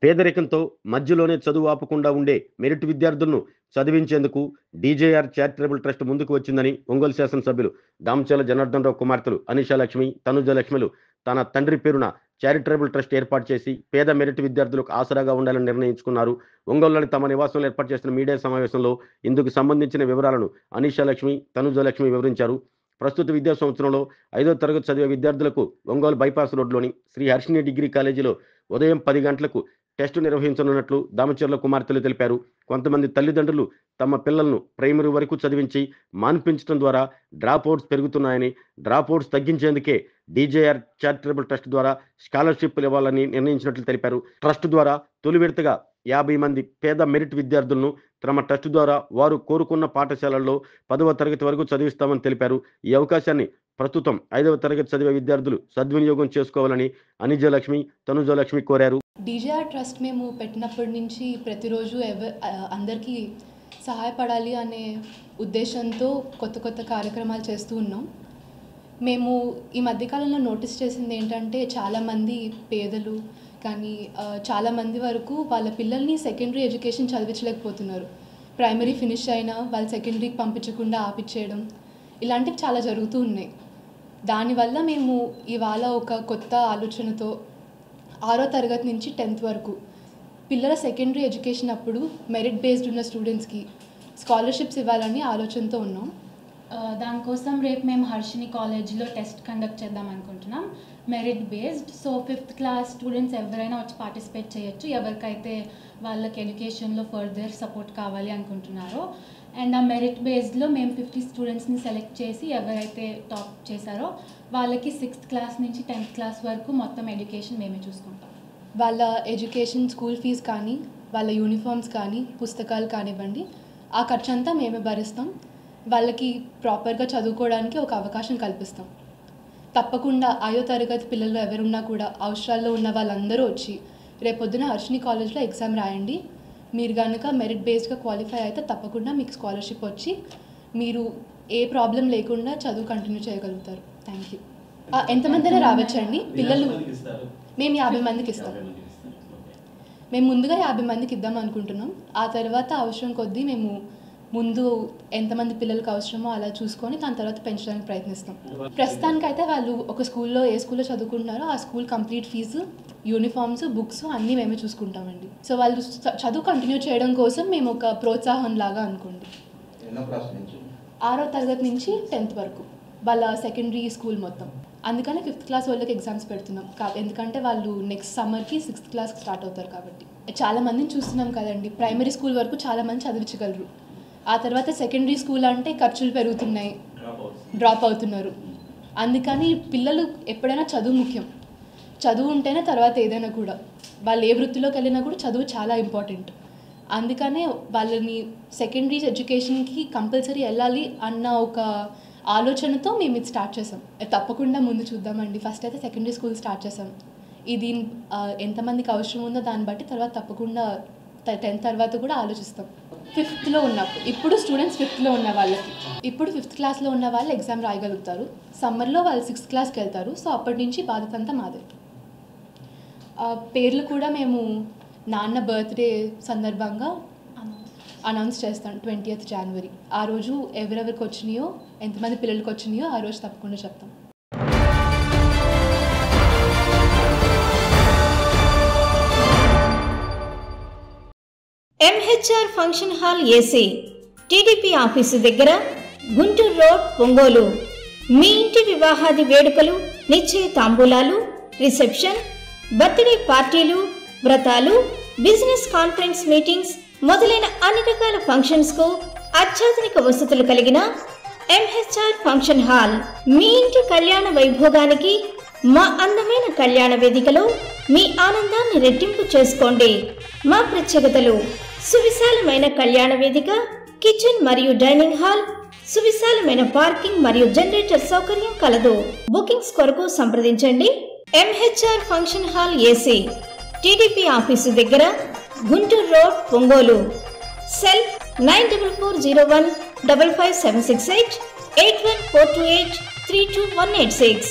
పేదరికంతో మధ్యలోనే చదువు ఆపకుండా ఉండే మెరిట్ విద్యార్థులను చదివించేందుకు డీజేఆర్ చారిటబుల్ ట్రస్ట్ ముందుకు వచ్చిందని ఒంగోలు శాసనసభ్యులు దామచర్ల జనార్దన్ రావు కుమార్తెలు అనిషాలక్ష్మి, తనుజలక్ష్మిలు తన తండ్రి పేరున చారిటబుల్ ట్రస్ట్ ఏర్పాటు చేసి పేద మెరిట్ విద్యార్థులకు ఆసరాగా ఉండాలని నిర్ణయించుకున్నారు. ఒంగోలులోని తమ నివాసంలో ఏర్పాటు చేసిన మీడియా సమావేశంలో ఇందుకు సంబంధించిన వివరాలను అనిషాలక్ష్మి, తనుజలక్ష్మి వివరించారు. ప్రస్తుత విద్యా సంవత్సరంలో 5వ తరగతి చదివే విద్యార్థులకు ఒంగోలు బైపాస్ రోడ్లోని శ్రీ హర్షిణి డిగ్రీ కాలేజీలో ఉదయం 10 గంటలకు టెస్టు నిర్వహించనున్నట్లు దామచర్ల కుమార్తెలు తెలిపారు. కొంతమంది తల్లిదండ్రులు తమ పిల్లలను ప్రైమరీ వరకు చదివించి మాన్పించడం ద్వారా డ్రాప్అవుట్స్ పెరుగుతున్నాయని, డ్రాప్అవుట్స్ తగ్గించేందుకే డీజేఆర్ చారిటబుల్ ట్రస్ట్ ద్వారా స్కాలర్షిప్లు ఇవ్వాలని నిర్ణయించినట్లు తెలిపారు. ట్రస్ట్ ద్వారా తొలి విడతగా 50 మంది పేద మెరిట్ విద్యార్థులను తమ ట్రస్ట్ ద్వారా వారు కోరుకున్న పాఠశాలల్లో 10వ తరగతి వరకు చదివిస్తామని తెలిపారు. ఈ అవకాశాన్ని ప్రస్తుతం 5వ తరగతి చదివే విద్యార్థులు సద్వినియోగం చేసుకోవాలని అనిజలక్ష్మి, తనుజలక్ష్మి కోరారు. డీజేఆర్ ట్రస్ట్ మేము పెట్టినప్పటి నుంచి ప్రతిరోజు అందరికీ సహాయపడాలి అనే ఉద్దేశంతో కొత్త కార్యక్రమాలు చేస్తూ ఉన్నాం. మేము ఈ మధ్యకాలంలో నోటీస్ చేసింది ఏంటంటే చాలామంది పేదలు కానీ చాలామంది వరకు వాళ్ళ పిల్లల్ని సెకండరీ ఎడ్యుకేషన్ చదివించలేకపోతున్నారు. ప్రైమరీ ఫినిష్ అయినా వాళ్ళు సెకండరీకి పంపించకుండా ఆపిచ్చేయడం ఇలాంటివి చాలా జరుగుతూ ఉన్నాయి. దానివల్ల మేము ఇవాళ ఒక కొత్త ఆలోచనతో 6వ తరగతి నుంచి 10th వరకు పిల్లల సెకండరీ ఎడ్యుకేషన్ అప్పుడు మెరిట్ బేస్డ్ ఉన్న స్టూడెంట్స్కి స్కాలర్షిప్స్ ఇవ్వాలని ఆలోచనతో ఉన్నాం. దానికోసం రేపు మేము హర్షిని కాలేజ్లో టెస్ట్ కండక్ట్ చేద్దాం అనుకుంటున్నాం, merit based. So 5th class students ఎవరైనా వచ్చి పార్టిసిపేట్ చేయొచ్చు, ఎవరికైతే వాళ్ళకి ఎడ్యుకేషన్లో ఫర్దర్ సపోర్ట్ కావాలి అనుకుంటున్నారో. అండ్ ఆ మెరిట్ బేస్డ్లో మేము 50 స్టూడెంట్స్ని సెలెక్ట్ చేసి ఎవరైతే టాప్ చేశారో వాళ్ళకి 6th క్లాస్ నుంచి 10th క్లాస్ వరకు మొత్తం ఎడ్యుకేషన్ మేమే చూసుకుంటాం. వాళ్ళ ఎడ్యుకేషన్ స్కూల్ ఫీజు కానీ, వాళ్ళ యూనిఫామ్స్ కానీ, పుస్తకాలు కానివ్వండి, ఆ ఖర్చు అంతా మేమే భరిస్తాం. వాళ్ళకి ప్రాపర్గా చదువుకోవడానికి ఒక అవకాశం కల్పిస్తాం. తప్పకుండా 5వ తరగతి పిల్లలు ఎవరున్నా కూడా అవసరాల్లో ఉన్న వాళ్ళందరూ వచ్చి రేపొద్దున హర్షిని కాలేజ్లో ఎగ్జామ్ రాయండి. మీరు కనుక మెరిట్ బేస్డ్గా క్వాలిఫై అయితే తప్పకుండా మీకు స్కాలర్షిప్ వచ్చి మీరు ఏ ప్రాబ్లం లేకుండా చదువు కంటిన్యూ చేయగలుగుతారు. Thank you. ఎంతమందైనా రావచ్చండి పిల్లలు. మేము 50 మందికి ఇస్తాం. మేము ముందుగా 50 మందికి ఇద్దాం అనుకుంటున్నాం. ఆ తర్వాత అవసరం కొద్దీ మేము ముందు ఎంతమంది పిల్లలకు అవసరమో అలా చూసుకొని దాని తర్వాత పెంచడానికి ప్రయత్నిస్తాం. ప్రస్తుతానికైతే వాళ్ళు ఒక స్కూల్లో ఏ స్కూల్లో చదువుకుంటున్నారో ఆ school complete fees, uniforms, books అన్నీ మేమే చూసుకుంటామండి. సో వాళ్ళు చదువు కంటిన్యూ చేయడం కోసం మేము ఒక ప్రోత్సాహం లాగా అనుకోండి. 6వ తరగతి నుంచి 10th వరకు వాళ్ళ సెకండరీ స్కూల్ మొత్తం. అందుకని 5th క్లాస్ వాళ్ళకి ఎగ్జామ్స్ పెడుతున్నాం. ఎందుకంటే వాళ్ళు నెక్స్ట్ సమ్మర్కి 6th క్లాస్కి స్టార్ట్ అవుతారు కాబట్టి. చాలామందిని చూస్తున్నాం కదండి, ప్రైమరీ స్కూల్ వరకు చాలామంది చదివించగలరు. ఆ తర్వాత సెకండరీ స్కూల్ అంటే ఖర్చులు పెరుగుతున్నాయి, డ్రాప్ అవుతున్నారు. అందుకని పిల్లలు ఎప్పుడైనా చదువు ముఖ్యం. చదువు ఉంటేనే తర్వాత ఏదైనా కూడా వాళ్ళు ఏ వృత్తిలోకి వెళ్ళినా కూడా చదువు చాలా ఇంపార్టెంట్. అందుకనే వాళ్ళని సెకండరీ ఎడ్యుకేషన్కి కంపల్సరీ వెళ్ళాలి అన్న ఒక ఆలోచనతో మేము ఇది స్టార్ట్ చేసాం. తప్పకుండా ముందు చూద్దామండి. ఫస్ట్ అయితే సెకండరీ స్కూల్ స్టార్ట్ చేసాం. ఇది ఎంతమందికి అవసరం ఉందో దాన్ని బట్టి తర్వాత తప్పకుండా 10th తర్వాత కూడా ఆలోచిస్తాం. 5thలో ఉన్నప్పుడు ఇప్పుడు స్టూడెంట్స్ 5thలో ఉన్న వాళ్ళకి ఇప్పుడు 5th క్లాస్లో ఉన్న వాళ్ళు ఎగ్జామ్ రాయగలుగుతారు. సమ్మర్లో వాళ్ళు 6th క్లాస్కి వెళ్తారు. సో అప్పటి నుంచి బాధ్యత అంతా మాదే. పేర్లు కూడా మేము నాన్న బర్త్డే సందర్భంగా అనౌన్స్ చేస్తాం 20th జనవరి. ఆ రోజు ఎవరెవరికి వచ్చినాయో, ఎంతమంది పిల్లలకి వచ్చినాయో ఆ రోజు తప్పకుండా చెప్తాం. MHR function hall AC, TDP office దగ్గర, గుంటూరు రోడ్, ఒంగోలు. మీ ఇంటి వివాహాది వేడుకలు, నిశ్చయ తాంబూలాలు, రిసెప్షన్, బర్త్డే పార్టీలు, వ్రతాలు, బిజినెస్ కాన్ఫరెన్స్ మీటింగ్స్ మొదలైన అన్ని రకాల ఫంక్షన్స్ కు అత్యాధునిక వసతులు కలిగిన ఎంహెచ్ఆర్ ఫంక్షన్ హాల్ మీ ఇంటి కళ్యాణ వైభోగానికి మా అందమైన కళ్యాణ వేదికలో మీ ఆనందాన్ని రెట్టింపు చేసుకోండి. మా ప్రత్యేకతలు: సువిశాలమైన కళ్యాణ వేదిక, కిచెన్ మరియు డైనింగ్ హాల్, సువిశాలమైన పార్కింగ్ మరియు జనరేటర్ సౌకర్యం కలదు. బుకింగ్స్ కొరకు సంప్రదించండి. MHR function hall AC, TDP office దగ్గర, గుంటూరు రోడ్, ఒంగోలు. సెల్ 9440155768 8142832186.